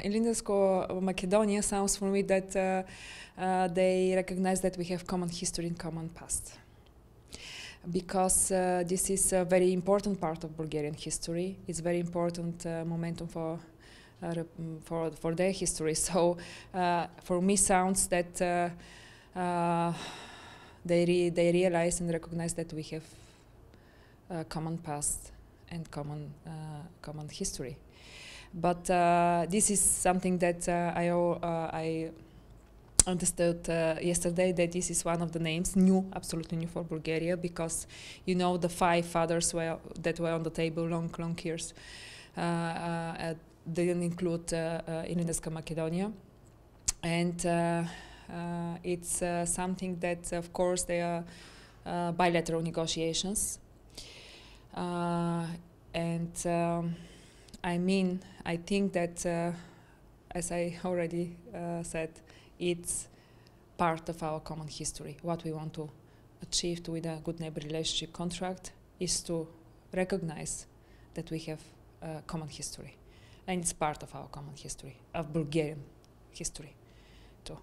Ilindsko-Macedonia sounds for me that they recognize that we have common history and common past. Because this is a very important part of Bulgarian history. It's very important momentum for their history. So for me sounds that they realize and recognize that we have common past and common history. But this is something that I understood yesterday, that this is one of the names, absolutely new for Bulgaria, because the 5 fathers that were on the table long years didn't include Ilindsko-Macedonia, and it's something that, of course, they are bilateral negotiations, and I think that, as I already said, it's part of our common history. What we want to achieve with a good neighbor relationship contract is to recognize that we have a common history, and it's part of our common history, of Bulgarian history too.